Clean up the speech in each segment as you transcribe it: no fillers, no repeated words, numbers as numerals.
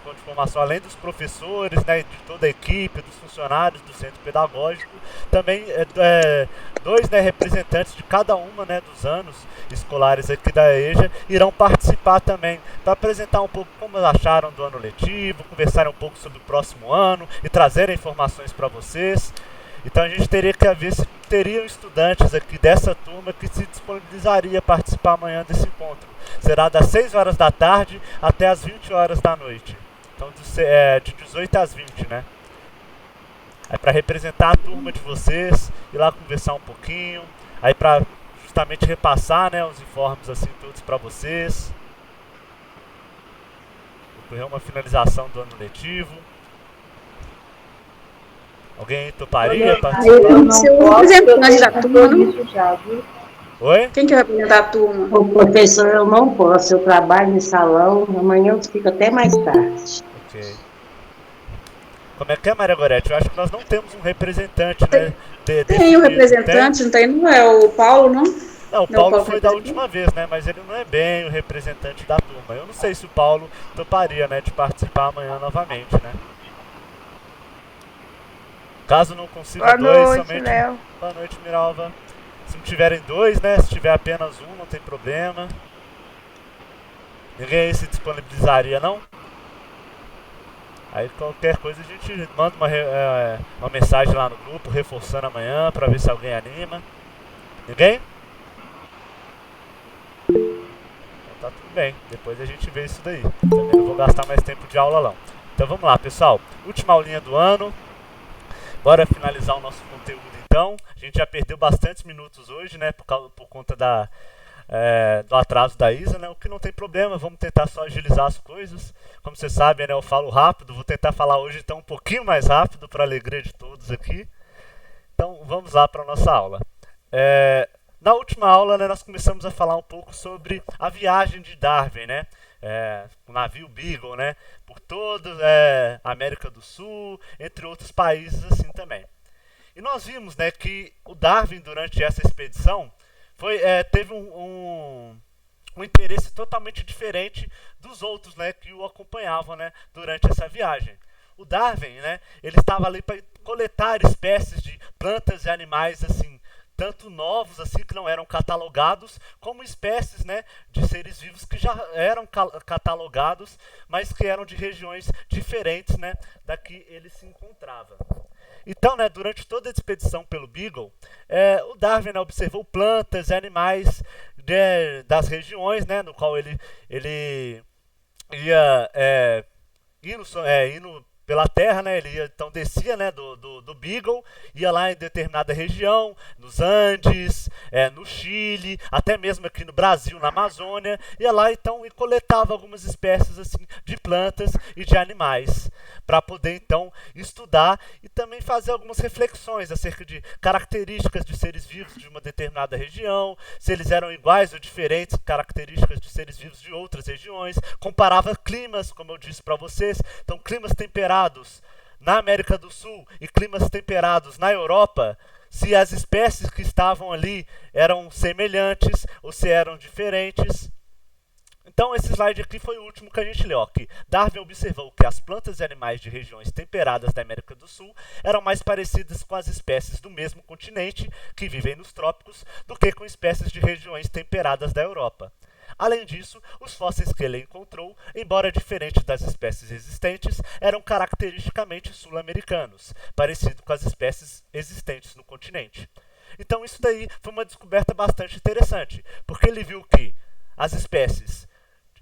encontro de formação, além dos professores, né, de toda a equipe, dos funcionários do centro pedagógico, também dois, né, representantes de cada uma, né, dos anos escolares aqui da EJA irão participar também para apresentar um pouco como acharam do ano letivo, conversarem um pouco sobre o próximo ano e trazerem informações para vocês. Então a gente teria que ver se teriam estudantes aqui dessa turma que se disponibilizaria a participar amanhã desse encontro. Será das 6 horas da tarde até as 20 horas da noite. Então de 18 às 20, né? Aí para representar a turma de vocês, ir lá conversar um pouquinho, aí para justamente repassar, né, os informes assim todos para vocês. Ocorreu uma finalização do ano letivo. Alguém toparia participar? Eu não posso, representante da turma, não? Oi? Quem que vai representar a turma? O professor, eu não posso, eu trabalho no salão, amanhã eu fico até mais tarde. Ok. Como é que é, Maria Gorete? Eu acho que nós não temos um representante, né? Tem o representante, não tem? Não é o Paulo, não? Não, o Paulo foi da última vez, né? Mas ele não é bem o representante da turma. Eu não sei se o Paulo toparia, né, de participar amanhã novamente, né? Caso não consiga dois, somente... Léo. Boa noite, Miralva. Se não tiverem dois, né? Se tiver apenas um, não tem problema. Ninguém aí se disponibilizaria, não? Aí qualquer coisa a gente manda uma mensagem lá no grupo, reforçando amanhã, pra ver se alguém anima. Ninguém? Então tá tudo bem, depois a gente vê isso daí. Também não vou gastar mais tempo de aula não. Então vamos lá, pessoal. Última aulinha do ano. Bora finalizar o nosso conteúdo então. A gente já perdeu bastantes minutos hoje, né? Por conta do atraso da Isa, né? O que não tem problema, vamos tentar só agilizar as coisas. Como vocês sabem, né? Eu falo rápido, vou tentar falar hoje então um pouquinho mais rápido para a alegria de todos aqui. Então vamos lá para a nossa aula. Na última aula, né, nós começamos a falar um pouco sobre a viagem de Darwin, né? O navio Beagle, né? Por toda a América do Sul, entre outros países assim também. E nós vimos, né, que o Darwin, durante essa expedição, teve um interesse totalmente diferente dos outros, né, que o acompanhavam, né, durante essa viagem. O Darwin, né, ele estava ali para coletar espécies de plantas e animais assim, tanto novos assim que não eram catalogados, como espécies, né, de seres vivos que já eram catalogados, mas que eram de regiões diferentes, né, da que ele se encontrava. Então, né, durante toda a expedição pelo Beagle, o Darwin, né, observou plantas e animais das regiões, né, no qual ele ia indo pela terra, né, ele então descia, né, do Beagle, ia lá em determinada região, nos Andes, no Chile, até mesmo aqui no Brasil, na Amazônia, ia lá então e coletava algumas espécies assim de plantas e de animais, para poder então estudar e também fazer algumas reflexões acerca de características de seres vivos de uma determinada região, se eles eram iguais ou diferentes características de seres vivos de outras regiões, comparava climas, como eu disse para vocês, então climas temperados na América do Sul e climas temperados na Europa, se as espécies que estavam ali eram semelhantes ou se eram diferentes. Então esse slide aqui foi o último que a gente leu aqui. Darwin observou que as plantas e animais de regiões temperadas da América do Sul eram mais parecidas com as espécies do mesmo continente, que vivem nos trópicos, do que com espécies de regiões temperadas da Europa. Além disso, os fósseis que ele encontrou, embora diferentes das espécies existentes, eram caracteristicamente sul-americanos, parecidos com as espécies existentes no continente. Então isso daí foi uma descoberta bastante interessante, porque ele viu que as espécies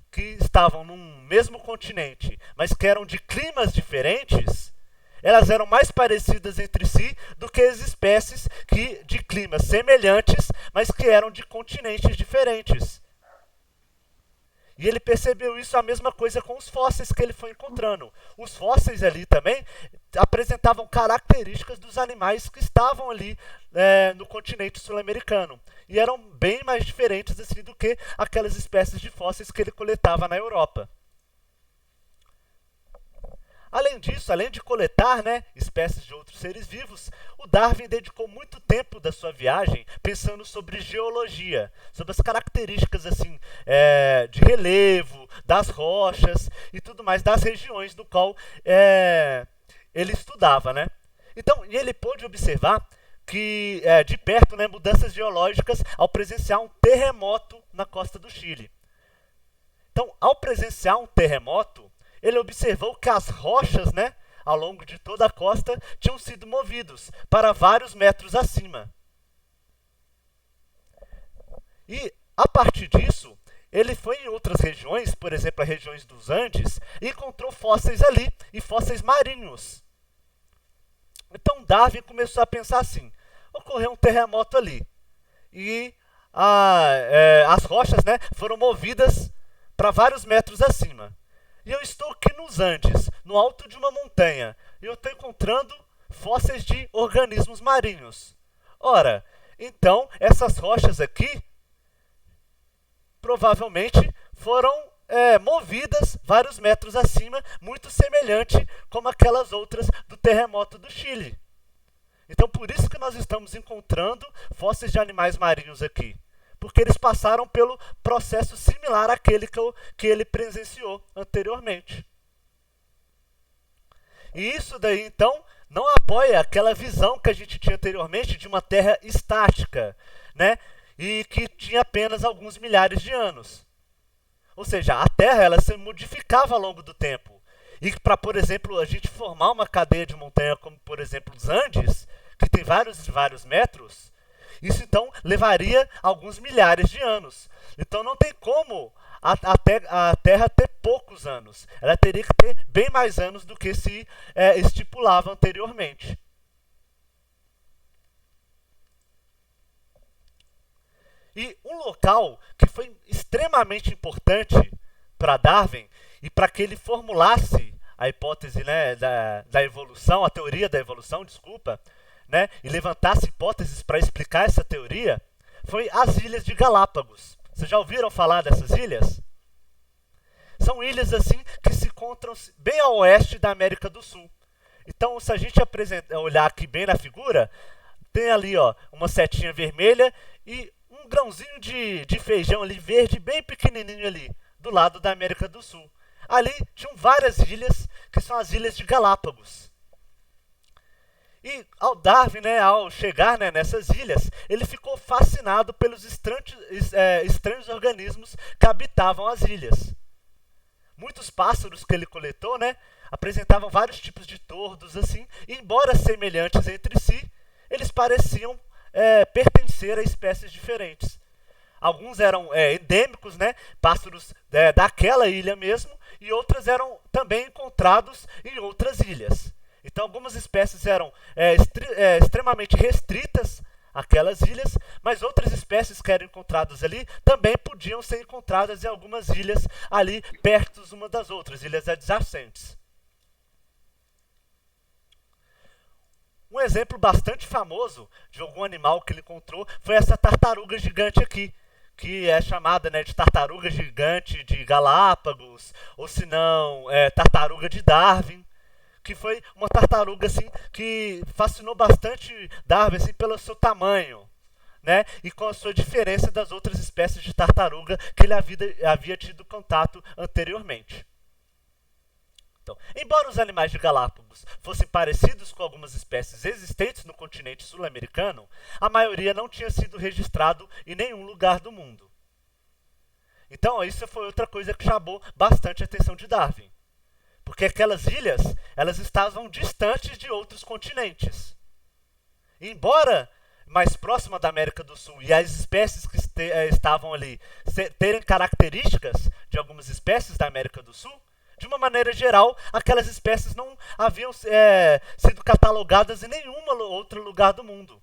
que estavam num mesmo continente, mas que eram de climas diferentes, elas eram mais parecidas entre si do que as espécies de climas semelhantes, mas que eram de continentes diferentes. E ele percebeu isso a mesma coisa com os fósseis que ele foi encontrando. Os fósseis ali também apresentavam características dos animais que estavam ali no continente sul-americano. E eram bem mais diferentes assim, do que aquelas espécies de fósseis que ele coletava na Europa. Além disso, além de coletar, né, espécies de outros seres vivos, o Darwin dedicou muito tempo da sua viagem pensando sobre geologia, sobre as características assim, de relevo, das rochas e tudo mais, das regiões do qual ele estudava, né? Então, ele pôde observar que, de perto, né, mudanças geológicas ao presenciar um terremoto na costa do Chile. Então, ao presenciar um terremoto, ele observou que as rochas, né, ao longo de toda a costa tinham sido movidos para vários metros acima. E, a partir disso, ele foi em outras regiões, por exemplo, as regiões dos Andes, e encontrou fósseis ali, e fósseis marinhos. Então, Darwin começou a pensar assim, ocorreu um terremoto ali, e as rochas, né, foram movidas para vários metros acima. E eu estou aqui nos Andes, no alto de uma montanha, e eu estou encontrando fósseis de organismos marinhos. Ora, então, essas rochas aqui, provavelmente, foram movidas vários metros acima, muito semelhante como aquelas outras do terremoto do Chile. Então, por isso que nós estamos encontrando fósseis de animais marinhos aqui. Porque eles passaram pelo processo similar àquele que ele presenciou anteriormente. E isso daí, então, não apoia aquela visão que a gente tinha anteriormente de uma Terra estática, né? E que tinha apenas alguns milhares de anos. Ou seja, a Terra ela se modificava ao longo do tempo. E para, por exemplo, a gente formar uma cadeia de montanha como, por exemplo, os Andes, que tem vários metros, isso então levaria alguns milhares de anos. Então não tem como a Terra ter poucos anos. Ela teria que ter bem mais anos do que se estipulava anteriormente. E um local que foi extremamente importante para Darwin e para que ele formulasse a hipótese, né, da evolução, a teoria da evolução, desculpa, né, e levantasse hipóteses para explicar essa teoria, foi as Ilhas de Galápagos. Vocês já ouviram falar dessas ilhas? São ilhas assim que se encontram bem ao oeste da América do Sul. Então, se a gente olhar aqui bem na figura, tem ali uma setinha vermelha e um grãozinho de feijão ali verde, bem pequenininho ali, do lado da América do Sul. Ali tinham várias ilhas, que são as Ilhas de Galápagos. E ao Darwin, né, ao chegar, né, nessas ilhas, ele ficou fascinado pelos estranhos organismos que habitavam as ilhas. Muitos pássaros que ele coletou, né, apresentavam vários tipos de tordos, assim, e embora semelhantes entre si, eles pareciam pertencer a espécies diferentes. Alguns eram endêmicos, né, pássaros daquela ilha mesmo, e outros eram também encontrados em outras ilhas. Então, algumas espécies eram extremamente restritas àquelas ilhas, mas outras espécies que eram encontradas ali também podiam ser encontradas em algumas ilhas ali perto umas das outras, ilhas adjacentes. Um exemplo bastante famoso de algum animal que ele encontrou foi essa tartaruga gigante aqui, que é chamada, né, de tartaruga gigante de Galápagos, ou se não, tartaruga de Darwin, que foi uma tartaruga assim, que fascinou bastante Darwin assim, pelo seu tamanho, né, e com a sua diferença das outras espécies de tartaruga que ele havia tido contato anteriormente. Então, embora os animais de Galápagos fossem parecidos com algumas espécies existentes no continente sul-americano, a maioria não tinha sido registrado em nenhum lugar do mundo. Então, isso foi outra coisa que chamou bastante a atenção de Darwin. Porque aquelas ilhas, elas estavam distantes de outros continentes. Embora mais próxima da América do Sul e as espécies que estavam ali terem características de algumas espécies da América do Sul, de uma maneira geral, aquelas espécies não haviam sido catalogadas em nenhum outro lugar do mundo.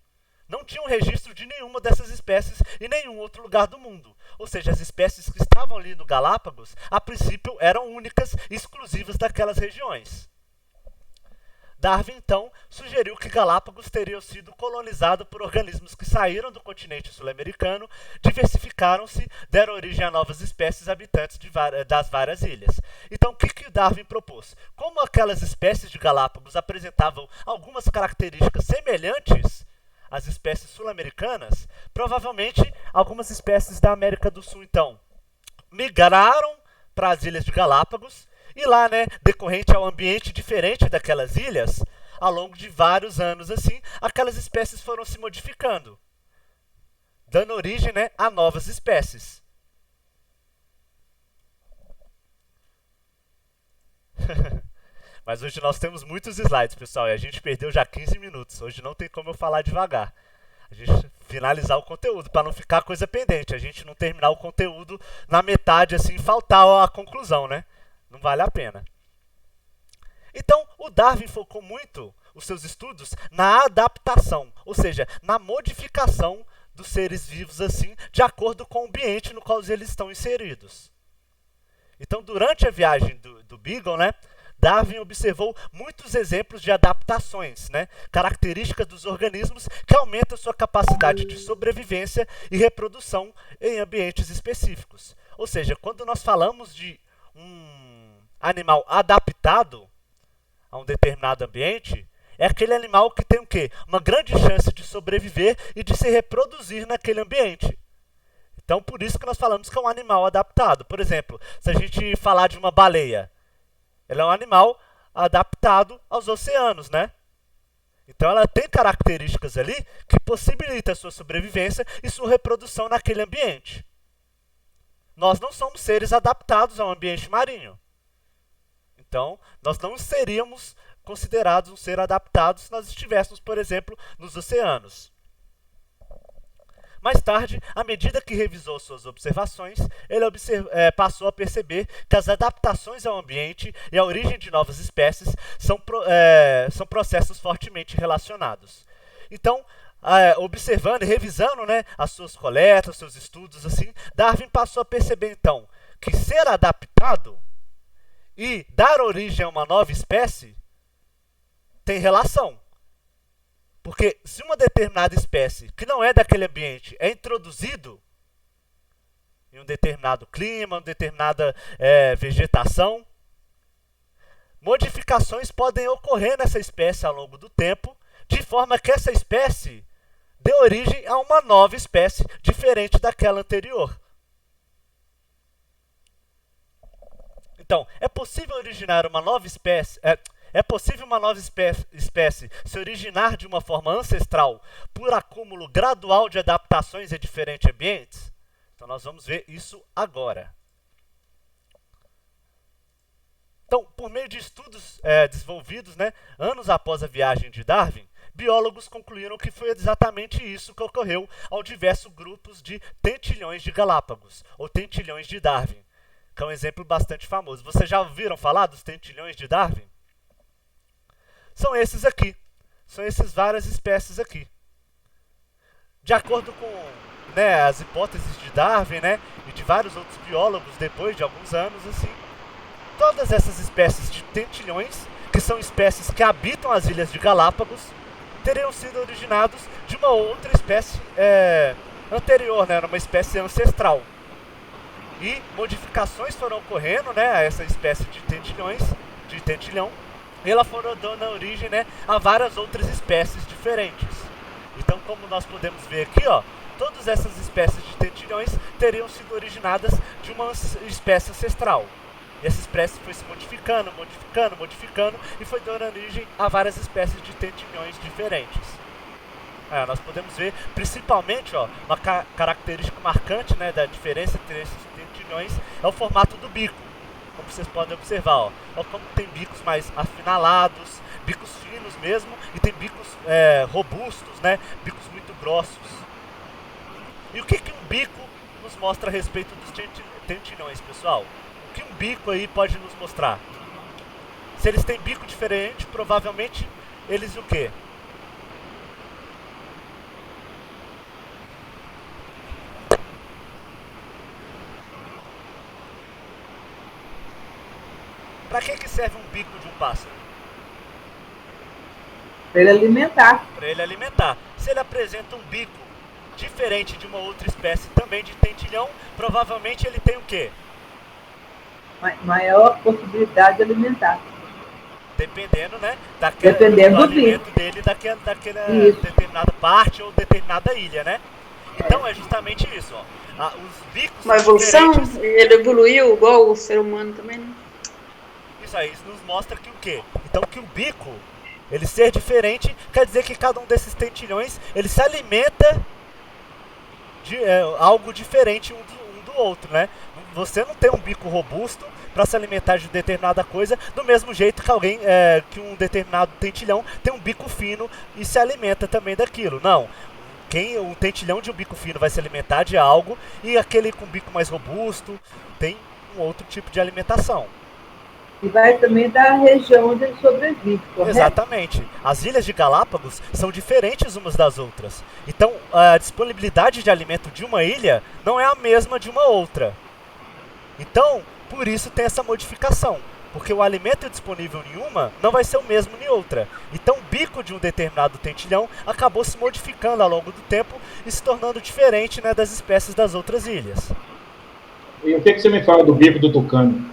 Não tinham registro de nenhuma dessas espécies em nenhum outro lugar do mundo. Ou seja, as espécies que estavam ali no Galápagos, a princípio, eram únicas e exclusivas daquelas regiões. Darwin, então, sugeriu que Galápagos teriam sido colonizado por organismos que saíram do continente sul-americano, diversificaram-se, deram origem a novas espécies habitantes das várias ilhas. Então, o que Darwin propôs? Como aquelas espécies de Galápagos apresentavam algumas características semelhantes às espécies sul-americanas, provavelmente algumas espécies da América do Sul, então, migraram para as ilhas de Galápagos, e lá, né, decorrente ao ambiente diferente daquelas ilhas, ao longo de vários anos assim, aquelas espécies foram se modificando, dando origem, né, a novas espécies. Mas hoje nós temos muitos slides, pessoal, e a gente perdeu já 15 minutos. Hoje não tem como eu falar devagar. A gente finalizar o conteúdo, para não ficar coisa pendente. A gente não terminar o conteúdo na metade, assim, faltar a conclusão, né? Não vale a pena. Então, o Darwin focou muito os seus estudos na adaptação, ou seja, na modificação dos seres vivos assim, de acordo com o ambiente no qual eles estão inseridos. Então, durante a viagem do Beagle, né, Darwin observou muitos exemplos de adaptações, né, características dos organismos que aumentam sua capacidade de sobrevivência e reprodução em ambientes específicos. Ou seja, quando nós falamos de um animal adaptado a um determinado ambiente, é aquele animal que tem o quê? Uma grande chance de sobreviver e de se reproduzir naquele ambiente. Então, por isso que nós falamos que é um animal adaptado. Por exemplo, se a gente falar de uma baleia, ela é um animal adaptado aos oceanos, né? Então, ela tem características ali que possibilitam a sua sobrevivência e sua reprodução naquele ambiente. Nós não somos seres adaptados ao ambiente marinho. Então, nós não seríamos considerados um ser adaptado se nós estivéssemos, por exemplo, nos oceanos. Mais tarde, à medida que revisou suas observações, ele passou a perceber que as adaptações ao ambiente e a origem de novas espécies são processos fortemente relacionados. Então, observando e revisando, né, as suas coletas, seus estudos, assim, Darwin passou a perceber, então, que ser adaptado e dar origem a uma nova espécie tem relação. Porque se uma determinada espécie, que não é daquele ambiente, é introduzido em um determinado clima, uma determinada vegetação, modificações podem ocorrer nessa espécie ao longo do tempo, de forma que essa espécie dê origem a uma nova espécie diferente daquela anterior. Então, é possível originar uma nova espécie... É possível uma nova espécie se originar de uma forma ancestral por acúmulo gradual de adaptações em diferentes ambientes? Então, nós vamos ver isso agora. Então, por meio de estudos desenvolvidos, né, anos após a viagem de Darwin, biólogos concluíram que foi exatamente isso que ocorreu ao diversos grupos de tentilhões de Galápagos, ou tentilhões de Darwin, que é um exemplo bastante famoso. Vocês já ouviram falar dos tentilhões de Darwin? São esses aqui. São essas várias espécies aqui. De acordo com, né, as hipóteses de Darwin, né, e de vários outros biólogos depois de alguns anos, assim, todas essas espécies de tentilhões, que são espécies que habitam as ilhas de Galápagos, teriam sido originados de uma outra espécie anterior, né, uma espécie ancestral. E modificações foram ocorrendo, né, a essa espécie de tentilhão, e ela foram dando origem, né, a várias outras espécies diferentes. Então, como nós podemos ver aqui, ó, todas essas espécies de tentilhões teriam sido originadas de uma espécie ancestral. E essa espécie foi se modificando, e foi dando origem a várias espécies de tentilhões diferentes. Nós podemos ver, principalmente, ó, uma característica marcante, né, da diferença entre esses tentilhões é o formato do bico. Como vocês podem observar, ó, como tem bicos mais afinalados, bicos finos mesmo, e tem bicos robustos, né, bicos muito grossos. E o que um bico nos mostra a respeito dos tentilhões, pessoal? O que um bico aí pode nos mostrar? Se eles têm bico diferente, provavelmente eles o quê? Para que serve um bico de um pássaro? Para ele alimentar. Para ele alimentar. Se ele apresenta um bico diferente de uma outra espécie também de tentilhão, provavelmente ele tem o quê? Maior possibilidade de alimentar. Dependendo, né, Dependendo do alimento dele, daquela determinada parte ou determinada ilha, né? Então é justamente isso, ó. Os bicos Uma são evolução, diferentes. ele evoluiu igual o ser humano também, né? Isso aí, isso nos mostra que o quê? Então que o bico, ele ser diferente, quer dizer que cada um desses tentilhões, ele se alimenta de algo diferente um do outro, né? Você não tem um bico robusto para se alimentar de determinada coisa, do mesmo jeito que que um determinado tentilhão tem um bico fino e se alimenta também daquilo. Não. Um tentilhão de um bico fino vai se alimentar de algo e aquele com bico mais robusto tem um outro tipo de alimentação. E vai também da região onde ele sobrevive, correto? Exatamente. As ilhas de Galápagos são diferentes umas das outras. Então, a disponibilidade de alimento de uma ilha não é a mesma de uma outra. Então, por isso tem essa modificação. Porque o alimento disponível em uma não vai ser o mesmo em outra. Então, o bico de um determinado tentilhão acabou se modificando ao longo do tempo e se tornando diferente, né, das espécies das outras ilhas. E o que você me fala do bico do tucano?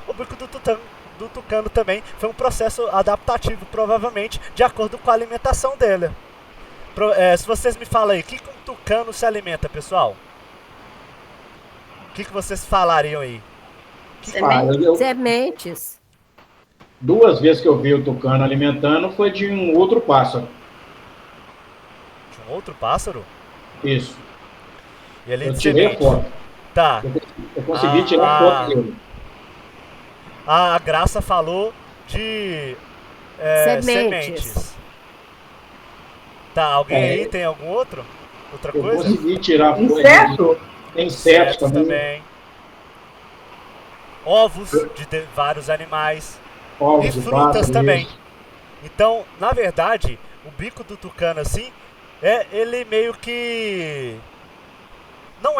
O bico do tucano também foi um processo adaptativo, provavelmente, de acordo com a alimentação dele. Se vocês me falam aí, o que um tucano se alimenta, pessoal? O que vocês falariam aí? Sementes. Duas vezes que eu vi o tucano alimentando foi de um outro pássaro. De um outro pássaro? Isso. E além eu de tirei semente. a foto. Tá. Eu consegui tirar a foto dele. A Graça falou de sementes. Tá, alguém aí tem algum outro? Outra eu coisa? Consegui tirar a foto. Inseto? Tem insetos também. Ovos de vários animais. Ovos e frutas também. Isso. Então, na verdade, o bico do tucano, assim, ele meio que... Não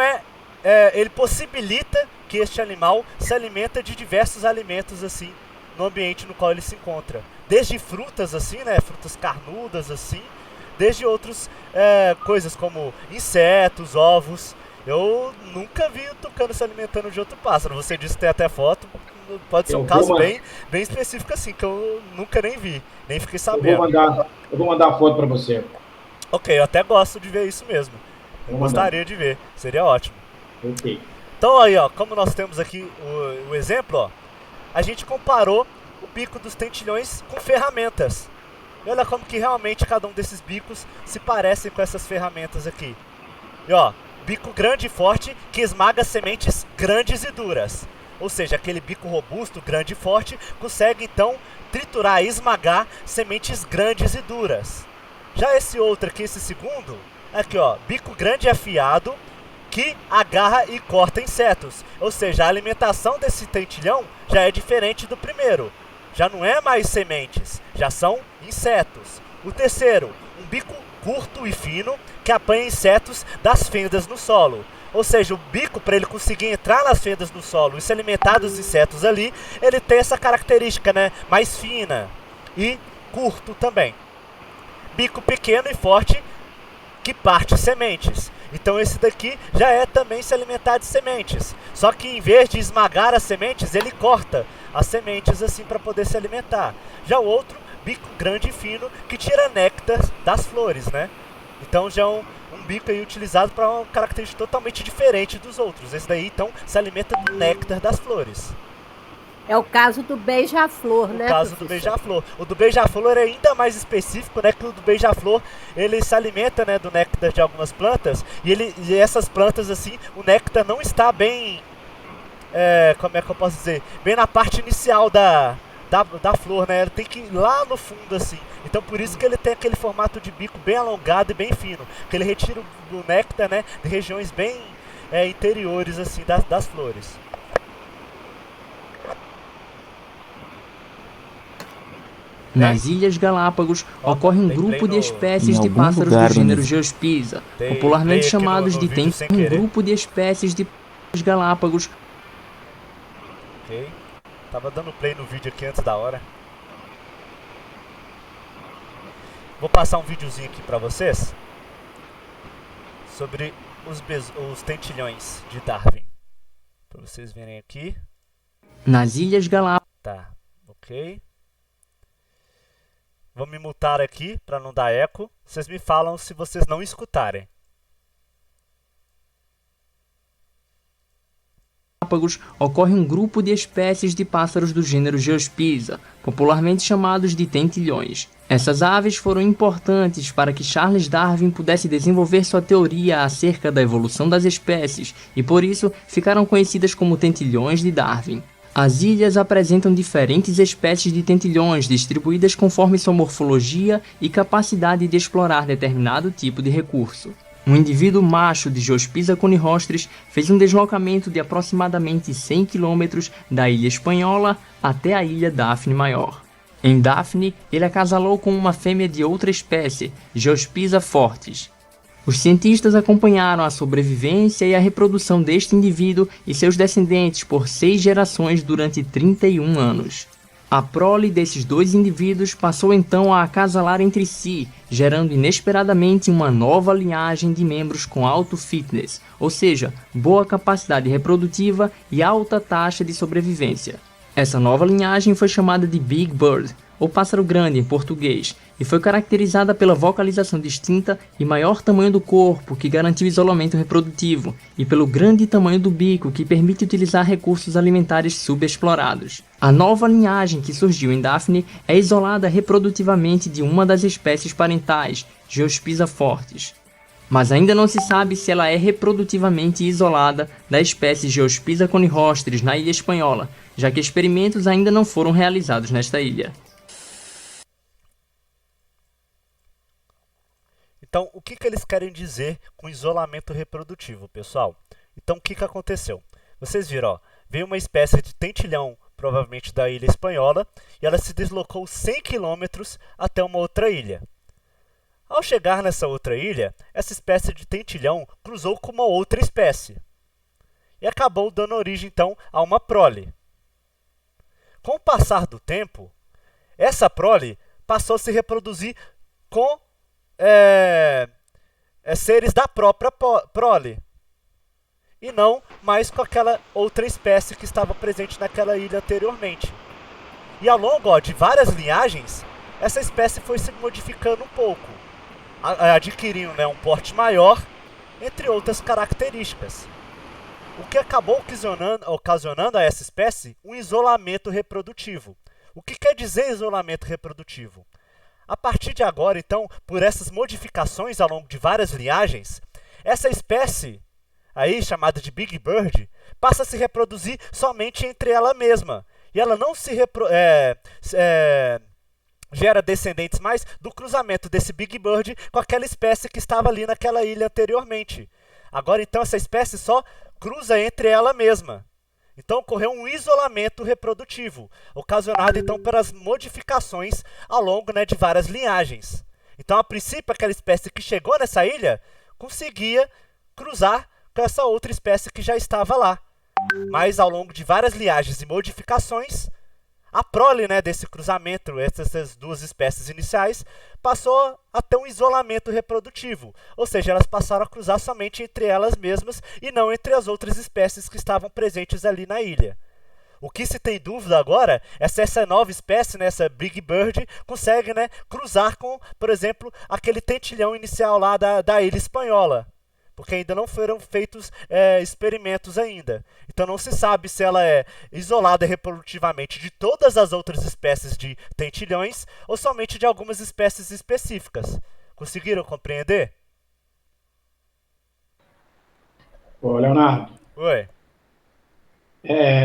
ele possibilita que este animal se alimenta de diversos alimentos, assim, no ambiente no qual ele se encontra. Desde frutas, assim, né, frutas carnudas, assim, desde outras coisas como insetos, ovos. Eu nunca vi o tucano se alimentando de outro pássaro. Você disse que tem até foto, pode ser um caso bem específico assim, que eu nunca nem vi, nem fiquei sabendo. Eu vou mandar a foto para você. Ok, eu até gosto de ver isso mesmo. Eu gostaria de ver, seria ótimo. Ok. Então aí, ó, como nós temos aqui o exemplo, ó, a gente comparou o bico dos tentilhões com ferramentas. E olha como que realmente cada um desses bicos se parecem com essas ferramentas aqui. E ó, bico grande e forte que esmaga sementes grandes e duras. Ou seja, aquele bico robusto, grande e forte, consegue então triturar e esmagar sementes grandes e duras. Já esse outro aqui, esse segundo, aqui ó, bico grande e afiado que agarra e corta insetos. Ou seja, a alimentação desse tentilhão já é diferente do primeiro. Já não é mais sementes, já são insetos. O terceiro, um bico curto e fino que apanha insetos das fendas no solo. Ou seja, o bico, para ele conseguir entrar nas fendas do solo e se alimentar dos insetos ali, ele tem essa característica, né, mais fina e curto também. Bico pequeno e forte que parte sementes. Então esse daqui já é também se alimentar de sementes. Só que em vez de esmagar as sementes, ele corta as sementes assim para poder se alimentar. Já o outro, bico grande e fino que tira néctar das flores, né? Então já é um bico aí utilizado para uma característica totalmente diferente dos outros. Esse daí então se alimenta do néctar das flores. É o caso do beija-flor, né? O caso do beija-flor. O do beija-flor é ainda mais específico, né? Que o do beija-flor, ele se alimenta, né, do néctar de algumas plantas. E essas plantas, assim, o néctar não está bem... como é que eu posso dizer? Bem na parte inicial da flor, né? Ele tem que ir lá no fundo, assim. Então, por isso que ele tem aquele formato de bico bem alongado e bem fino. Que ele retira o néctar, né, de regiões bem interiores, assim, das flores. Nas Ilhas Galápagos ocorre um grupo de espécies de pássaros do gênero Geospisa, popularmente chamados de tem um grupo de espécies de pássaros Galápagos. Ok. Tava dando play no vídeo aqui antes da hora. Vou passar um videozinho aqui para vocês sobre os tentilhões de Darwin. Para vocês verem aqui. Nas Ilhas Galápagos. Tá, ok. Vou me mutar aqui para não dar eco. Vocês me falam se vocês não escutarem. Ocorre um grupo de espécies de pássaros do gênero Geospiza, popularmente chamados de tentilhões. Essas aves foram importantes para que Charles Darwin pudesse desenvolver sua teoria acerca da evolução das espécies e por isso ficaram conhecidas como tentilhões de Darwin. As ilhas apresentam diferentes espécies de tentilhões distribuídas conforme sua morfologia e capacidade de explorar determinado tipo de recurso. Um indivíduo macho de Geospiza conirostris fez um deslocamento de aproximadamente 100 km da ilha espanhola até a ilha Daphne Maior. Em Daphne, ele acasalou com uma fêmea de outra espécie, Geospiza fortis. Os cientistas acompanharam a sobrevivência e a reprodução deste indivíduo e seus descendentes por 6 gerações durante 31 anos. A prole desses dois indivíduos passou então a acasalar entre si, gerando inesperadamente uma nova linhagem de membros com alto fitness, ou seja, boa capacidade reprodutiva e alta taxa de sobrevivência. Essa nova linhagem foi chamada de Big Bird, ou pássaro grande em português, e foi caracterizada pela vocalização distinta e maior tamanho do corpo, que garantiu isolamento reprodutivo, e pelo grande tamanho do bico, que permite utilizar recursos alimentares subexplorados. A nova linhagem que surgiu em Daphne é isolada reprodutivamente de uma das espécies parentais, Geospiza fortis. Mas ainda não se sabe se ela é reprodutivamente isolada da espécie Geospiza conirostris na ilha espanhola, já que experimentos ainda não foram realizados nesta ilha. Então, o que eles querem dizer com isolamento reprodutivo, pessoal? Então, o que aconteceu? Vocês viram, ó, veio uma espécie de tentilhão, provavelmente da ilha espanhola, e ela se deslocou 100 km até uma outra ilha. Ao chegar nessa outra ilha, essa espécie de tentilhão cruzou com uma outra espécie e acabou dando origem, então, a uma prole. Com o passar do tempo, essa prole passou a se reproduzir com seres da própria prole e não mais com aquela outra espécie que estava presente naquela ilha anteriormente. E ao longo de várias linhagens, essa espécie foi se modificando um pouco, adquirindo um porte maior, entre outras características. O que acabou ocasionando a essa espécie um isolamento reprodutivo. O que quer dizer isolamento reprodutivo? A partir de agora, então, por essas modificações ao longo de várias linhagens, essa espécie, aí chamada de Big Bird, passa a se reproduzir somente entre ela mesma. E ela não se gera descendentes mais do cruzamento desse Big Bird com aquela espécie que estava ali naquela ilha anteriormente. Agora, então, essa espécie só cruza entre ela mesma. Então, ocorreu um isolamento reprodutivo, ocasionado, então, pelas modificações ao longo de várias linhagens. Então, a princípio, aquela espécie que chegou nessa ilha conseguia cruzar com essa outra espécie que já estava lá. Mas, ao longo de várias linhagens e modificações, a prole desse cruzamento, essas duas espécies iniciais, passou a ter um isolamento reprodutivo. Ou seja, elas passaram a cruzar somente entre elas mesmas e não entre as outras espécies que estavam presentes ali na ilha. O que se tem dúvida agora é se essa nova espécie, essa Big Bird, consegue cruzar com, por exemplo, aquele tentilhão inicial lá da ilha espanhola. Porque ainda não foram feitos experimentos ainda. Então não se sabe se ela é isolada reprodutivamente de todas as outras espécies de tentilhões ou somente de algumas espécies específicas. Conseguiram compreender? Ô, Leonardo. Oi.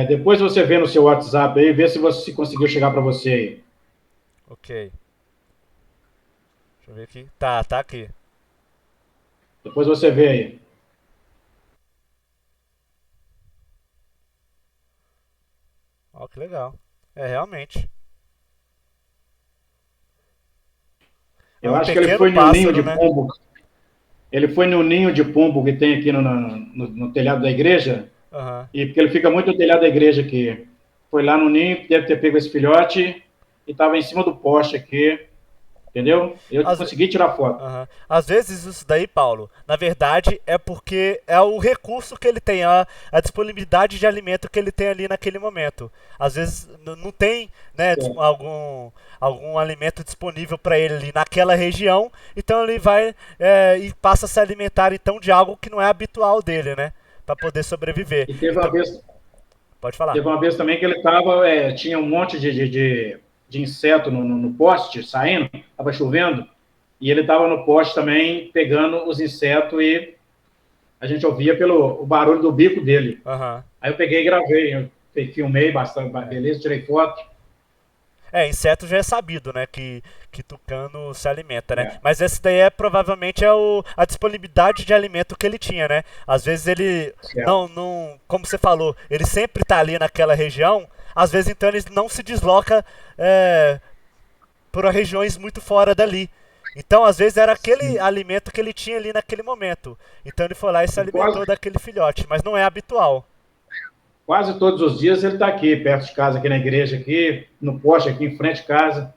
Depois você vê no seu WhatsApp aí, vê se você conseguiu chegar para você aí. Ok. Deixa eu ver aqui. Tá aqui. Depois você vê aí. Ó, que legal. Realmente. Eu acho que ele foi no ninho de pombo. Ele foi no ninho de pombo que tem aqui no telhado da igreja. Uhum. E porque ele fica muito no telhado da igreja aqui. Foi lá no ninho, deve ter pego esse filhote e estava em cima do poste aqui. Entendeu? Eu consegui tirar foto. Às vezes isso daí, Paulo, na verdade é porque é o recurso que ele tem, a disponibilidade de alimento que ele tem ali naquele momento. Às vezes não tem, né, algum alimento disponível para ele ali naquela região, então ele vai e passa a se alimentar então de algo que não é habitual dele, né, para poder sobreviver. E teve uma vez, pode falar. Teve uma vez também que ele tinha um monte de inseto no poste, saindo, estava chovendo, e ele estava no poste também, pegando os insetos, e a gente ouvia pelo barulho do bico dele. Aí eu peguei e gravei, filmei bastante, beleza, tirei foto. Inseto já é sabido, né, que tucano se alimenta, né? Mas esse daí provavelmente a disponibilidade de alimento que ele tinha, né? Às vezes ele não, como você falou, ele sempre está ali naquela região. Às vezes, então, ele não se desloca para regiões muito fora dali. Então, às vezes, era aquele alimento que ele tinha ali naquele momento. Então, ele foi lá e se alimentou daquele filhote. Mas não é habitual. Quase todos os dias ele está aqui, perto de casa, aqui na igreja, aqui, no poste, aqui em frente de casa.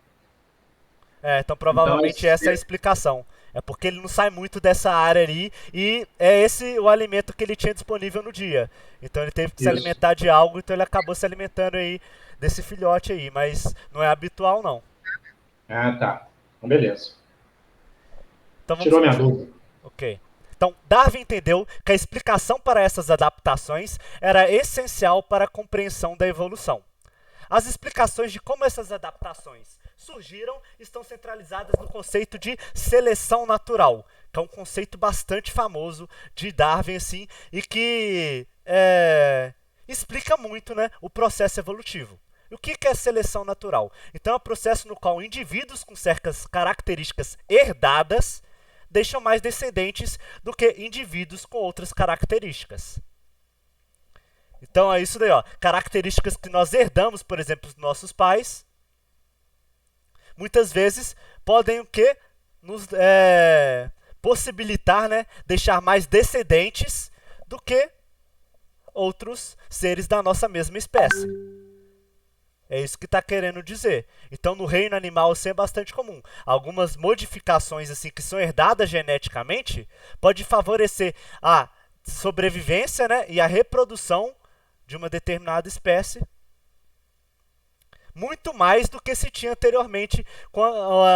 Então, provavelmente, essa é a explicação. É porque ele não sai muito dessa área ali e é esse o alimento que ele tinha disponível no dia. Então ele teve que se alimentar de algo, então ele acabou se alimentando aí desse filhote aí, mas não é habitual não. Tá. Então beleza. Então, tirou minha dúvida. Ok. Então Darwin entendeu que a explicação para essas adaptações era essencial para a compreensão da evolução. As explicações de como essas adaptações surgiram estão centralizadas no conceito de seleção natural, que é um conceito bastante famoso de Darwin, assim, e que explica muito, né, o processo evolutivo. E o que é seleção natural? Então é um processo no qual indivíduos com certas características herdadas deixam mais descendentes do que indivíduos com outras características. Então é isso daí, ó, características que nós herdamos, por exemplo, dos nossos pais, muitas vezes podem nos possibilitar, né, deixar mais descendentes do que outros seres da nossa mesma espécie. É isso que está querendo dizer. Então, no reino animal, isso é bastante comum. Algumas modificações assim que são herdadas geneticamente podem favorecer a sobrevivência, né, e a reprodução de uma determinada espécie, muito mais do que se tinha anteriormente com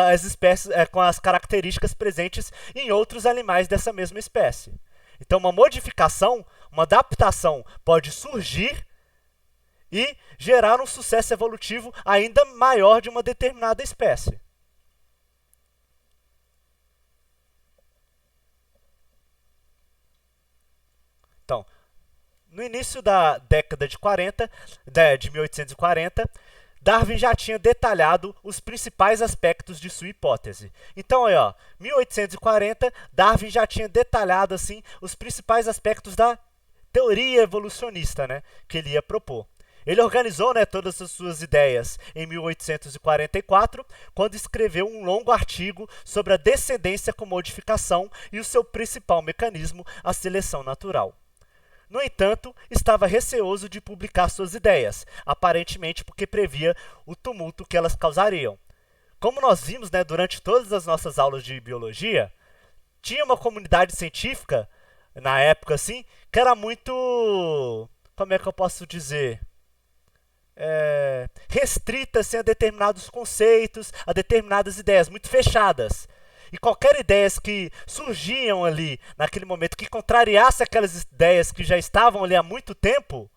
as espécies, com as características presentes em outros animais dessa mesma espécie. Então, uma modificação, uma adaptação pode surgir e gerar um sucesso evolutivo ainda maior de uma determinada espécie. Então, no início da década de 1840, Darwin já tinha detalhado os principais aspectos de sua hipótese. Então, aí, ó, 1840, Darwin já tinha detalhado assim os principais aspectos da teoria evolucionista, né, que ele ia propor. Ele organizou, né, todas as suas ideias em 1844, quando escreveu um longo artigo sobre a descendência com modificação e o seu principal mecanismo, a seleção natural. No entanto, estava receoso de publicar suas ideias, aparentemente porque previa o tumulto que elas causariam. Como nós vimos, né, durante todas as nossas aulas de biologia, tinha uma comunidade científica, na época assim, que era muito, como é que eu posso dizer, restrita assim, a determinados conceitos, a determinadas ideias, muito fechadas. E qualquer ideias que surgiam ali, naquele momento, que contrariasse aquelas ideias que já estavam ali há muito tempo,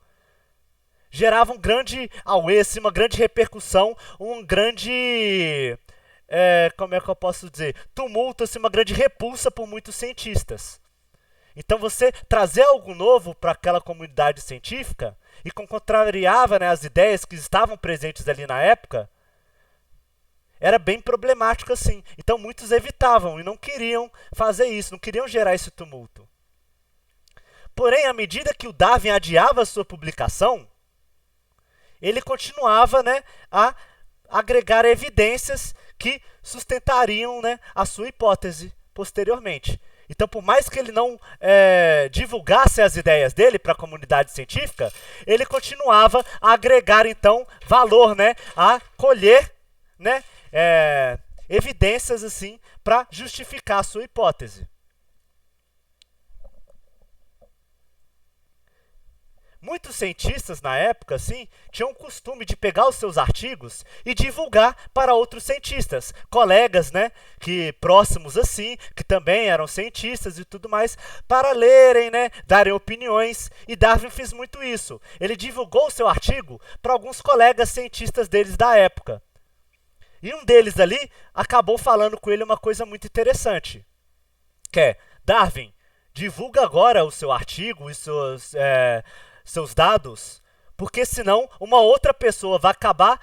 gerava um grande auê, assim, uma grande repercussão, um grande, como é que eu posso dizer, tumulto, assim, uma grande repulsa por muitos cientistas. Então você trazer algo novo para aquela comunidade científica, e que contrariava, né, as ideias que estavam presentes ali na época, era bem problemático assim. Então muitos evitavam e não queriam fazer isso, não queriam gerar esse tumulto. Porém, à medida que o Darwin adiava a sua publicação, ele continuava, né, a agregar evidências que sustentariam, né, a sua hipótese posteriormente. Então, por mais que ele não divulgasse as ideias dele para a comunidade científica, ele continuava a agregar, então, valor, né, a colher, né, evidências assim para justificar a sua hipótese. Muitos cientistas na época assim, tinham o costume de pegar os seus artigos e divulgar para outros cientistas, colegas, né, que próximos assim, que também eram cientistas e tudo mais, para lerem, né, darem opiniões, e Darwin fez muito isso. Ele divulgou o seu artigo para alguns colegas cientistas deles da época. E um deles ali acabou falando com ele uma coisa muito interessante, que é: Darwin, divulga agora o seu artigo e seus dados, porque senão uma outra pessoa vai acabar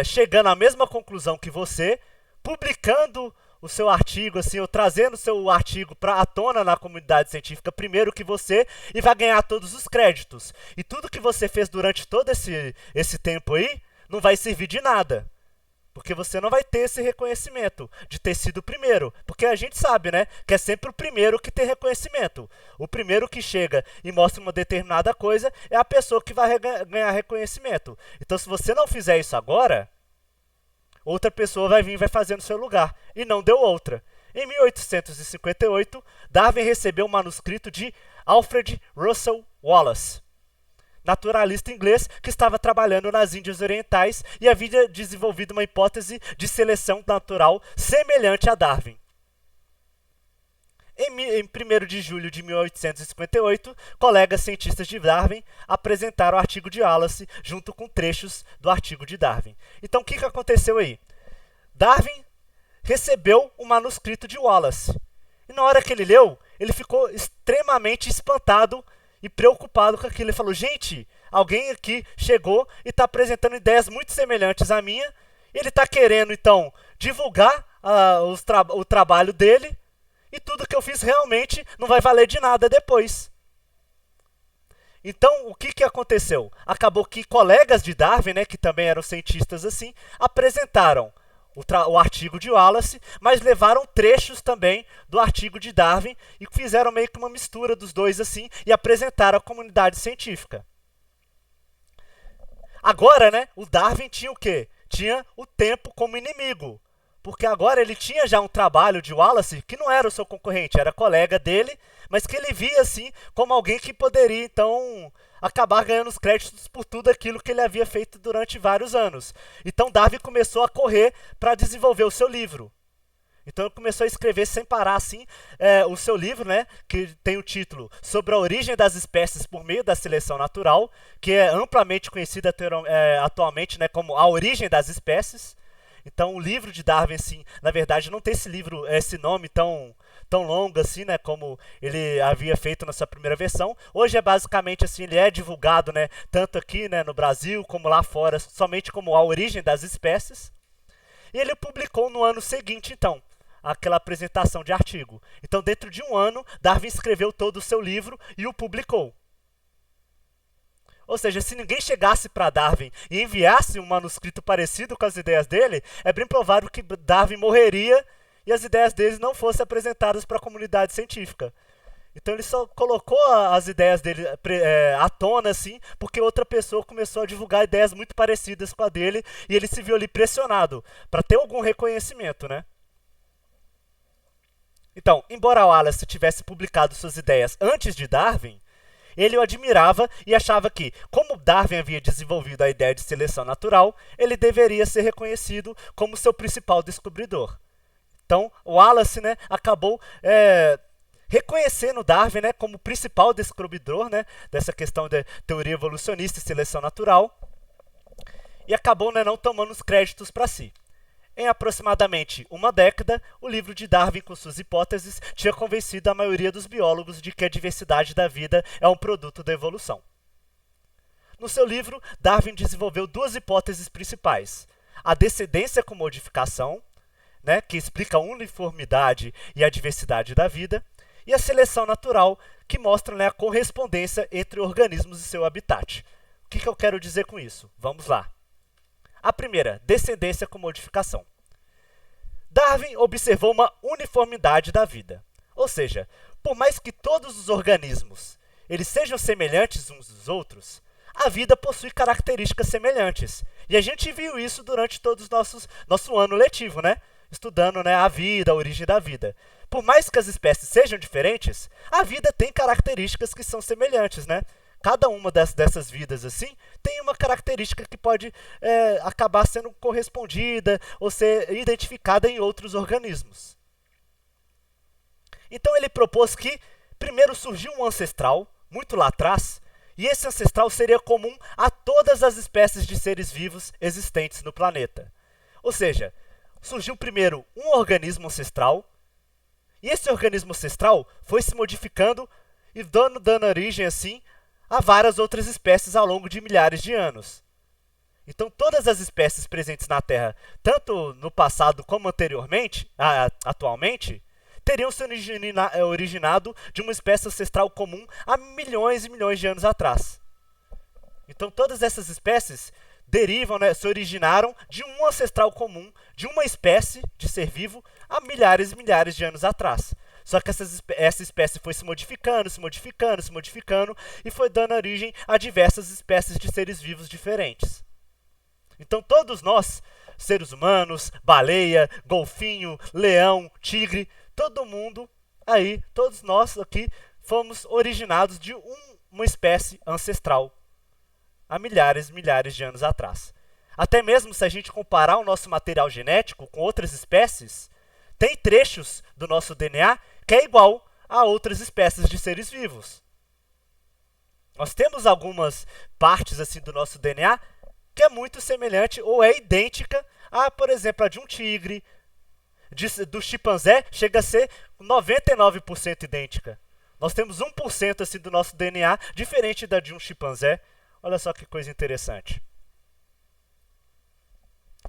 chegando à mesma conclusão que você, publicando o seu artigo, assim, ou trazendo o seu artigo à tona na comunidade científica primeiro que você, e vai ganhar todos os créditos. E tudo que você fez durante todo esse tempo aí não vai servir de nada. Porque você não vai ter esse reconhecimento de ter sido o primeiro. Porque a gente sabe, né, que é sempre o primeiro que tem reconhecimento. O primeiro que chega e mostra uma determinada coisa é a pessoa que vai ganhar reconhecimento. Então, se você não fizer isso agora, outra pessoa vai vir e vai fazer no seu lugar. E não deu outra. Em 1858, Darwin recebeu um manuscrito de Alfred Russel Wallace, naturalista inglês que estava trabalhando nas Índias Orientais e havia desenvolvido uma hipótese de seleção natural semelhante a Darwin. Em 1º de julho de 1858, colegas cientistas de Darwin apresentaram o artigo de Wallace junto com trechos do artigo de Darwin. Então, o que aconteceu aí? Darwin recebeu o manuscrito de Wallace. E na hora que ele leu, ele ficou extremamente espantado e preocupado com aquilo. Ele falou: gente, alguém aqui chegou e está apresentando ideias muito semelhantes à minha. Ele está querendo, então, divulgar o trabalho dele, e tudo que eu fiz realmente não vai valer de nada depois. Então, o que aconteceu? Acabou que colegas de Darwin, né, que também eram cientistas assim, apresentaram o artigo de Wallace, mas levaram trechos também do artigo de Darwin e fizeram meio que uma mistura dos dois assim e apresentaram à comunidade científica. Agora, né, o Darwin tinha o quê? Tinha o tempo como inimigo, porque agora ele tinha já um trabalho de Wallace que não era o seu concorrente, era colega dele, mas que ele via assim como alguém que poderia então acabar ganhando os créditos por tudo aquilo que ele havia feito durante vários anos. Então Darwin começou a correr para desenvolver o seu livro. Então ele começou a escrever sem parar assim o seu livro, né, que tem o título Sobre a Origem das Espécies por Meio da Seleção Natural, que é amplamente conhecido atualmente, né, como A Origem das Espécies. Então o livro de Darwin, assim, na verdade não tem esse nome tão longo assim, né, como ele havia feito na sua primeira versão. Hoje é basicamente assim, ele é divulgado, né, tanto aqui, né, no Brasil como lá fora, somente como A Origem das Espécies. E ele publicou no ano seguinte, então, aquela apresentação de artigo. Então, dentro de um ano, Darwin escreveu todo o seu livro e o publicou. Ou seja, se ninguém chegasse para Darwin e enviasse um manuscrito parecido com as ideias dele, é bem provável que Darwin morreria e as ideias dele não fossem apresentadas para a comunidade científica. Então ele só colocou as ideias dele à tona, assim, porque outra pessoa começou a divulgar ideias muito parecidas com a dele e ele se viu ali pressionado para ter algum reconhecimento, né? Então, embora Wallace tivesse publicado suas ideias antes de Darwin, ele o admirava e achava que, como Darwin havia desenvolvido a ideia de seleção natural, ele deveria ser reconhecido como seu principal descobridor. Então, Wallace, né, acabou reconhecendo Darwin, né, como principal descobridor, né, dessa questão de teoria evolucionista e seleção natural, e acabou, né, não tomando os créditos para si. Em aproximadamente uma década, o livro de Darwin com suas hipóteses tinha convencido a maioria dos biólogos de que a diversidade da vida é um produto da evolução. No seu livro, Darwin desenvolveu duas hipóteses principais: a descendência com modificação, né, que explica a uniformidade e a diversidade da vida, e a seleção natural, que mostra, né, a correspondência entre organismos e seu habitat. O que eu quero dizer com isso? Vamos lá. A primeira, descendência com modificação. Darwin observou uma uniformidade da vida. Ou seja, por mais que todos os organismos eles sejam semelhantes uns dos outros, a vida possui características semelhantes. E a gente viu isso durante todo o nosso ano letivo, né? estudando, né, a vida, a origem da vida. Por mais que as espécies sejam diferentes, a vida tem características que são semelhantes, né? Cada uma dessas vidas assim tem uma característica que pode acabar sendo correspondida ou ser identificada em outros organismos. Então ele propôs que primeiro surgiu um ancestral, muito lá atrás, e esse ancestral seria comum a todas as espécies de seres vivos existentes no planeta. Ou seja, surgiu primeiro um organismo ancestral, e esse organismo ancestral foi se modificando e dando origem assim a várias outras espécies ao longo de milhares de anos. Então todas as espécies presentes na Terra, tanto no passado como anteriormente, atualmente, teriam se originado de uma espécie ancestral comum há milhões e milhões de anos atrás. Então todas essas espécies derivam, né, se originaram de um ancestral comum, de uma espécie de ser vivo há milhares e milhares de anos atrás. Só que essa espécie foi se modificando e foi dando origem a diversas espécies de seres vivos diferentes. Então todos nós, seres humanos, baleia, golfinho, leão, tigre, todo mundo aí, todos nós aqui, fomos originados de uma espécie ancestral há milhares e milhares de anos atrás. Até mesmo se a gente comparar o nosso material genético com outras espécies, tem trechos do nosso DNA que é igual a outras espécies de seres vivos. Nós temos algumas partes assim do nosso DNA que é muito semelhante ou é idêntica a, por exemplo, a de um tigre, do chimpanzé, chega a ser 99% idêntica. Nós temos 1% assim, do nosso DNA diferente da de um chimpanzé. Olha só que coisa interessante.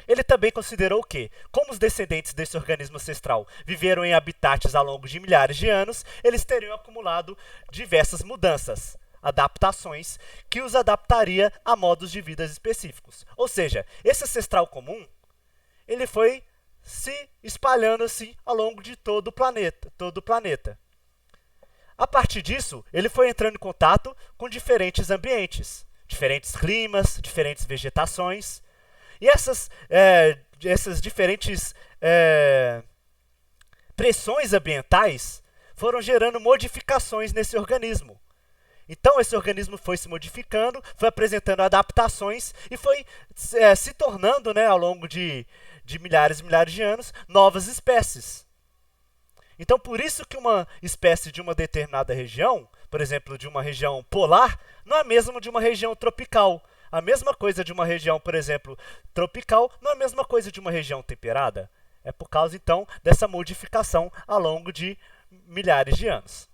Ele também considerou que, como os descendentes desse organismo ancestral viveram em habitats ao longo de milhares de anos, eles teriam acumulado diversas mudanças, adaptações, que os adaptaria a modos de vida específicos. Ou seja, esse ancestral comum, ele foi se espalhando assim ao longo de todo o planeta. A partir disso, ele foi entrando em contato com diferentes ambientes, diferentes climas, diferentes vegetações. E essas diferentes pressões ambientais foram gerando modificações nesse organismo. Então esse organismo foi se modificando, foi apresentando adaptações e foi se tornando, né, ao longo de milhares e milhares de anos, novas espécies. Então por isso que uma espécie de uma determinada região, por exemplo, de uma região polar, não é a mesma de uma região tropical. A mesma coisa de uma região, por exemplo, tropical, não é a mesma coisa de uma região temperada. É por causa, então, dessa modificação ao longo de milhares de anos.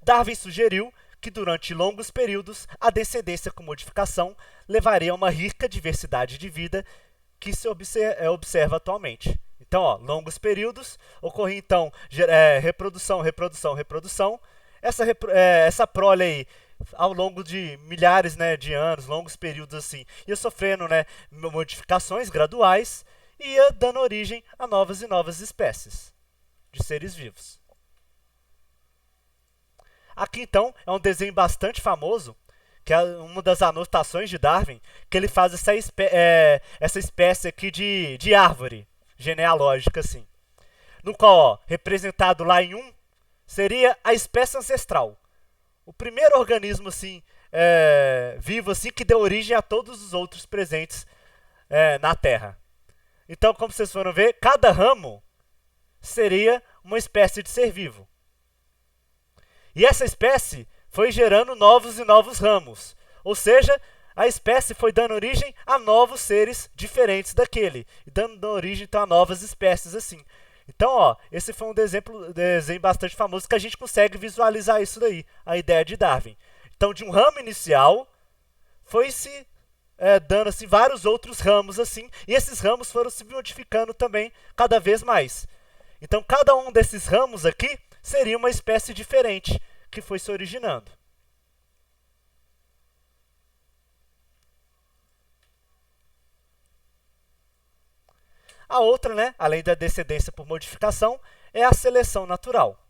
Darwin sugeriu que, durante longos períodos, a descendência com modificação levaria a uma rica diversidade de vida que se observa atualmente. Então, longos períodos, ocorria, então, reprodução. Essa prole aí, ao longo de milhares, né, de anos, longos períodos assim, ia sofrendo, né, modificações graduais e ia dando origem a novas e novas espécies de seres vivos. Aqui então é um desenho bastante famoso, que é uma das anotações de Darwin, que ele faz essa espécie aqui de árvore genealógica assim, no qual, representado lá em 1, seria a espécie ancestral. O primeiro organismo assim, vivo assim, que deu origem a todos os outros presentes na Terra. Então, como vocês foram ver, cada ramo seria uma espécie de ser vivo. E essa espécie foi gerando novos e novos ramos. Ou seja, a espécie foi dando origem a novos seres diferentes daquele. E dando origem então, a novas espécies assim. Então, esse foi um desenho bastante famoso que a gente consegue visualizar isso daí, a ideia de Darwin. Então, de um ramo inicial, foi se dando assim, vários outros ramos assim, e esses ramos foram se modificando também cada vez mais. Então, cada um desses ramos aqui seria uma espécie diferente que foi se originando. A outra, né, além da descendência por modificação, é a seleção natural.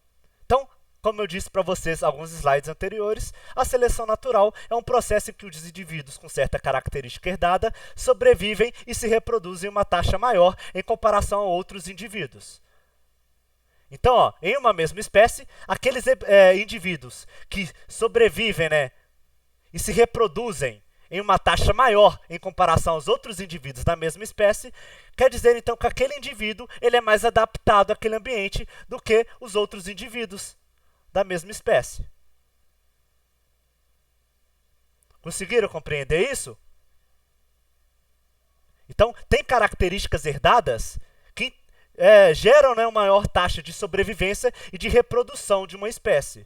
Então, como eu disse para vocês alguns slides anteriores, a seleção natural é um processo em que os indivíduos com certa característica herdada sobrevivem e se reproduzem em uma taxa maior em comparação a outros indivíduos. Então, ó, em uma mesma espécie, aqueles indivíduos que sobrevivem, né, e se reproduzem em uma taxa maior em comparação aos outros indivíduos da mesma espécie, quer dizer então que aquele indivíduo ele é mais adaptado àquele ambiente do que os outros indivíduos da mesma espécie. Conseguiram compreender isso? Então, tem características herdadas que geram, né, uma maior taxa de sobrevivência e de reprodução de uma espécie.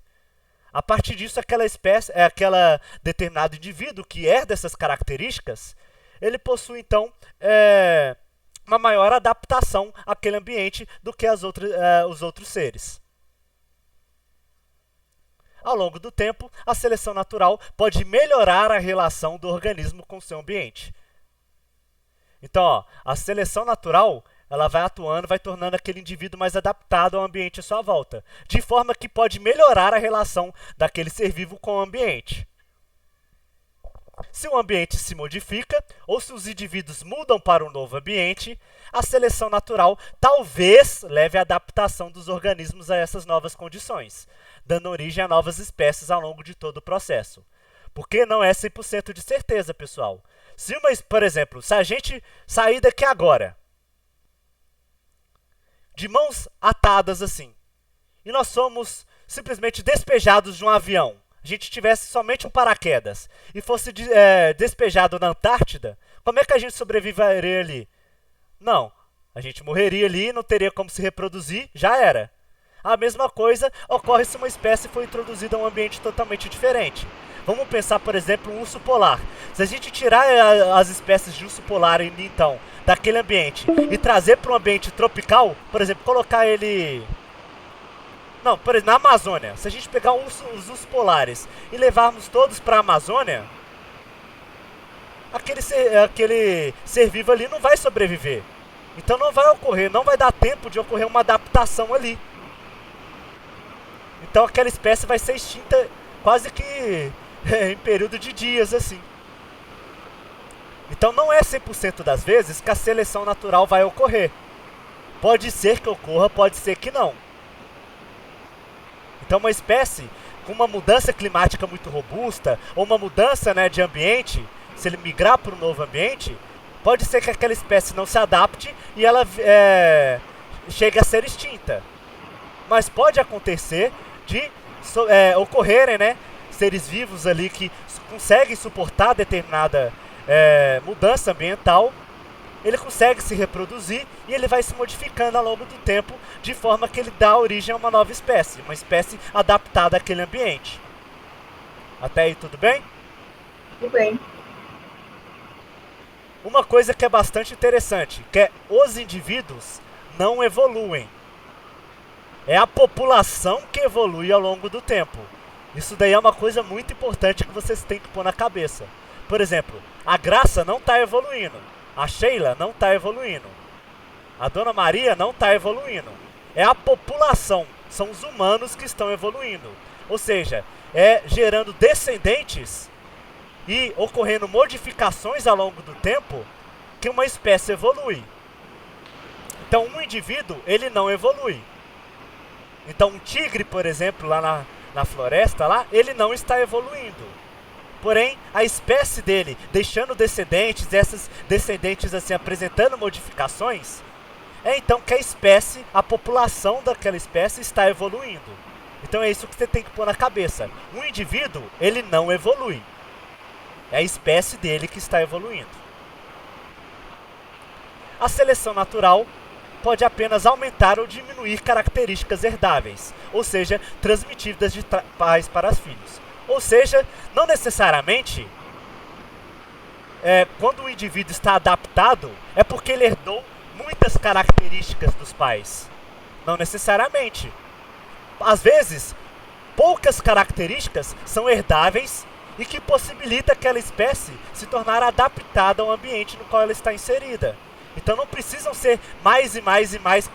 A partir disso, aquela determinado indivíduo que herda essas características, ele possui, então, uma maior adaptação àquele ambiente do que os outros seres. Ao longo do tempo, a seleção natural pode melhorar a relação do organismo com o seu ambiente. Então, ó, a seleção natural ela vai atuando, vai tornando aquele indivíduo mais adaptado ao ambiente à sua volta, de forma que pode melhorar a relação daquele ser vivo com o ambiente. Se o ambiente se modifica, ou se os indivíduos mudam para um novo ambiente, a seleção natural talvez leve à adaptação dos organismos a essas novas condições, dando origem a novas espécies ao longo de todo o processo. Porque não é 100% de certeza, pessoal. Por exemplo, se a gente sair daqui agora, de mãos atadas assim, e nós somos simplesmente despejados de um avião, a gente tivesse somente um paraquedas e fosse despejado na Antártida, como é que a gente sobreviveria ali? Não, a gente morreria ali, não teria como se reproduzir, já era. A mesma coisa ocorre se uma espécie for introduzida a um ambiente totalmente diferente. Vamos pensar, por exemplo, um urso polar. Se a gente tirar as espécies de urso polar, então, daquele ambiente e trazer para um ambiente tropical, por exemplo, colocar ele... Não, por exemplo, na Amazônia. Se a gente pegar os ursos polares e levarmos todos para a Amazônia, aquele ser vivo ali não vai sobreviver. Então não vai dar tempo de ocorrer uma adaptação ali. Então aquela espécie vai ser extinta quase que em período de dias, assim. Então não é 100% das vezes que a seleção natural vai ocorrer. Pode ser que ocorra, pode ser que não. Então uma espécie com uma mudança climática muito robusta, ou uma mudança, né, de ambiente, se ele migrar para um novo ambiente, pode ser que aquela espécie não se adapte e ela chegue a ser extinta. Mas pode acontecer de ocorrerem, né, seres vivos ali que conseguem suportar determinada mudança ambiental, ele consegue se reproduzir e ele vai se modificando ao longo do tempo, de forma que ele dá origem a uma nova espécie, uma espécie adaptada àquele ambiente. Até aí tudo bem? Tudo bem. Uma coisa que é bastante interessante, que é os indivíduos não evoluem. É a população que evolui ao longo do tempo. Isso daí é uma coisa muito importante que vocês têm que pôr na cabeça. Por exemplo, a Graça não está evoluindo. A Sheila não está evoluindo. A Dona Maria não está evoluindo. É a população, são os humanos que estão evoluindo. Ou seja, gerando descendentes e ocorrendo modificações ao longo do tempo que uma espécie evolui. Então um indivíduo, ele não evolui. Então um tigre, por exemplo, lá na floresta, lá, ele não está evoluindo. Porém, a espécie dele, deixando descendentes, essas descendentes assim apresentando modificações, então que a população daquela espécie está evoluindo. Então é isso que você tem que pôr na cabeça. Um indivíduo, ele não evolui. É a espécie dele que está evoluindo. A seleção natural pode apenas aumentar ou diminuir características herdáveis, ou seja, transmitidas de pais para filhos. Ou seja, não necessariamente, quando o indivíduo está adaptado, é porque ele herdou muitas características dos pais. Não necessariamente. Às vezes, poucas características são herdáveis e que possibilita aquela espécie se tornar adaptada ao ambiente no qual ela está inserida. Então não precisam ser mais e mais e mais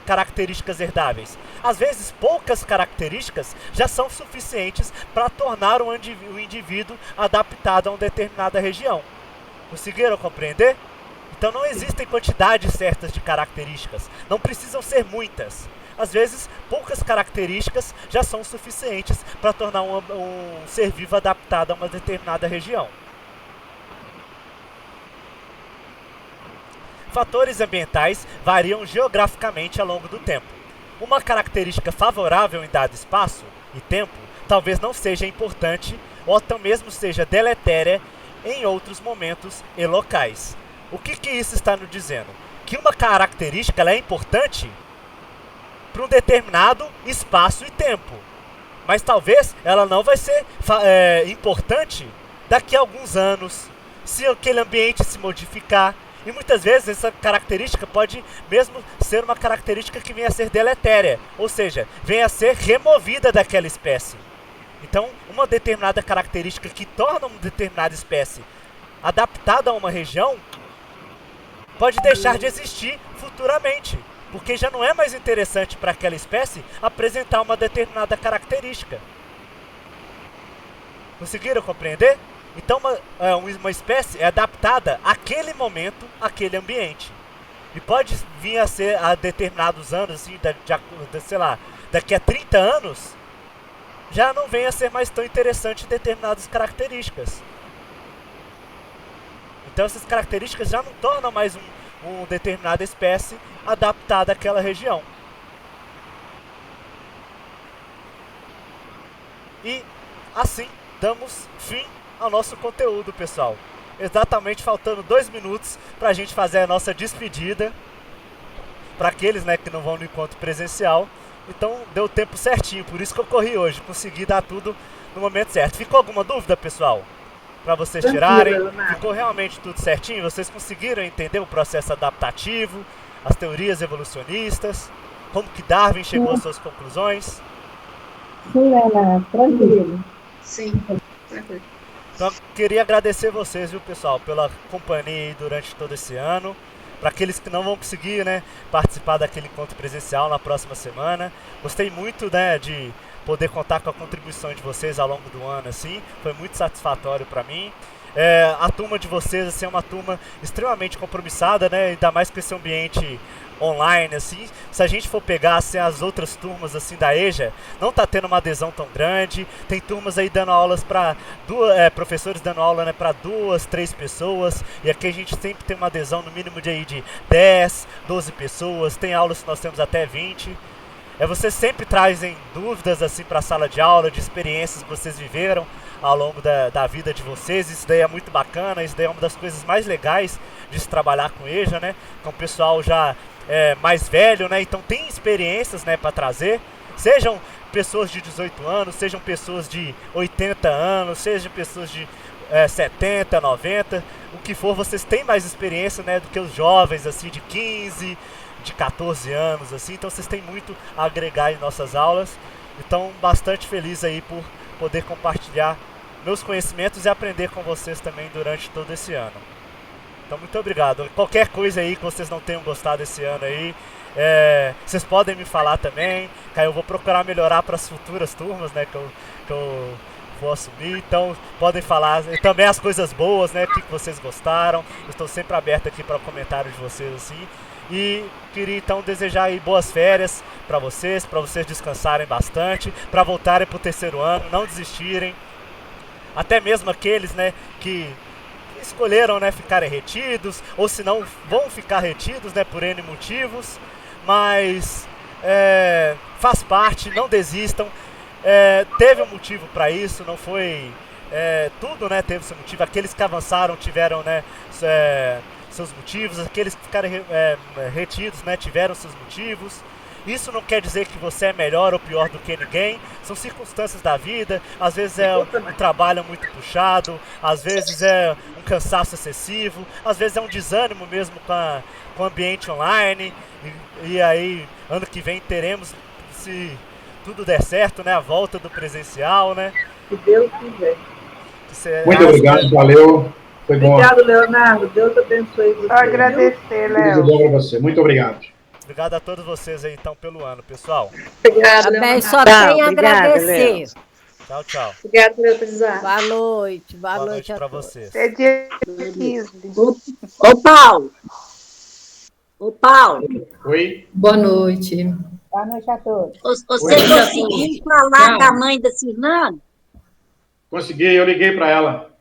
características herdáveis. Às vezes poucas características já são suficientes para tornar o indivíduo adaptado a uma determinada região. Conseguiram compreender? Então não existem quantidades certas de características, não precisam ser muitas. Às vezes, poucas características já são suficientes para tornar um ser vivo adaptado a uma determinada região. Fatores ambientais variam geograficamente ao longo do tempo. Uma característica favorável em dado espaço e tempo talvez não seja importante ou até mesmo seja deletéria em outros momentos e locais. O que isso está nos dizendo? Que uma característica ela é importante para um determinado espaço e tempo, mas talvez ela não vai ser importante daqui a alguns anos, se aquele ambiente se modificar. E muitas vezes essa característica pode mesmo ser uma característica que venha a ser deletéria, ou seja, venha a ser removida daquela espécie. Então, uma determinada característica que torna uma determinada espécie adaptada a uma região pode deixar de existir futuramente, porque já não é mais interessante para aquela espécie apresentar uma determinada característica. Conseguiram compreender? Então uma espécie é adaptada àquele momento, àquele ambiente. E pode vir a ser a determinados anos, assim, sei lá, daqui a 30 anos, já não venha a ser mais tão interessante determinadas características. Então essas características já não tornam mais uma determinada espécie adaptada àquela região. E assim damos fim ao nosso conteúdo, pessoal. Exatamente faltando 2 minutos para a gente fazer a nossa despedida. Para aqueles, né, que não vão no encontro presencial. Então deu tempo certinho, por isso que eu corri hoje. Consegui dar tudo no momento certo. Ficou alguma dúvida, pessoal? Para vocês tirarem? Ficou realmente tudo certinho? Vocês conseguiram entender o processo adaptativo, as teorias evolucionistas, como que Darwin chegou às suas conclusões? Sim, Ana, tranquilo. Sim, tranquilo. Então, queria agradecer vocês, viu, pessoal, pela companhia aí durante todo esse ano. Para aqueles que não vão conseguir, né, participar daquele encontro presencial na próxima semana. Gostei muito, né, de poder contar com a contribuição de vocês ao longo do ano, assim. Foi muito satisfatório para mim. A turma de vocês, assim, é uma turma extremamente compromissada, né, ainda mais com esse ambiente online, assim. Se a gente for pegar, assim, as outras turmas, assim, da EJA, não tá tendo uma adesão tão grande. Tem turmas aí dando aulas para professores dando aula, né, para 2, 3 pessoas, e aqui a gente sempre tem uma adesão no mínimo de 10, 12 pessoas. Tem aulas que nós temos até 20. Vocês sempre trazem dúvidas, assim, para a sala de aula, de experiências que vocês viveram ao longo da vida de vocês. Isso daí é muito bacana, isso daí é uma das coisas mais legais de se trabalhar com EJA, né? Com o pessoal já mais velho, né? Então tem experiências, né, para trazer. Sejam pessoas de 18 anos, sejam pessoas de 80 anos, sejam pessoas de 70, 90, o que for, vocês têm mais experiência, né, do que os jovens, assim, de 15, de 14 anos, assim. Então vocês têm muito a agregar em nossas aulas. Então, bastante feliz aí por poder compartilhar meus conhecimentos e aprender com vocês também durante todo esse ano. Então, muito obrigado. Qualquer coisa aí que vocês não tenham gostado esse ano aí, vocês podem me falar também, que aí eu vou procurar melhorar para as futuras turmas, né, que eu vou assumir. Então, podem falar também as coisas boas, né, o que vocês gostaram. Eu estou sempre aberto aqui para comentários de vocês, assim. E queria então desejar aí boas férias para vocês descansarem bastante, para voltarem para o 3º ano, não desistirem. Até mesmo aqueles, né, que escolheram, né, ficarem retidos, ou se não vão ficar retidos, né, por N motivos, mas faz parte, não desistam. Teve um motivo para isso, não foi tudo, né, teve seu motivo. Aqueles que avançaram tiveram, né, seus motivos, aqueles que ficaram retidos, né, tiveram seus motivos. Isso não quer dizer que você é melhor ou pior do que ninguém, são circunstâncias da vida. Às vezes é um trabalho muito puxado, às vezes é um cansaço excessivo, às vezes é um desânimo mesmo com o ambiente online. E aí, ano que vem teremos, se tudo der certo, né, a volta do presencial, né? Se Deus quiser. Muito obrigado, valeu. Foi bom. Obrigado, Leonardo. Deus abençoe você. Só agradecer, Tudo de Léo. bom para você. Muito obrigado. Obrigado a todos vocês aí, então, pelo ano, pessoal. Obrigada, Também Leonardo. só Tá, tem a obrigada, agradecer. Tchau, tchau. Obrigada por eu precisar. Boa noite. Boa Boa noite noite a pra todos. vocês. É dia 15. Ô, Paulo! Ô, Paulo! Oi? Boa noite. Boa noite a todos. Você conseguiu falar com a mãe da Cirlane? Consegui, eu liguei para ela.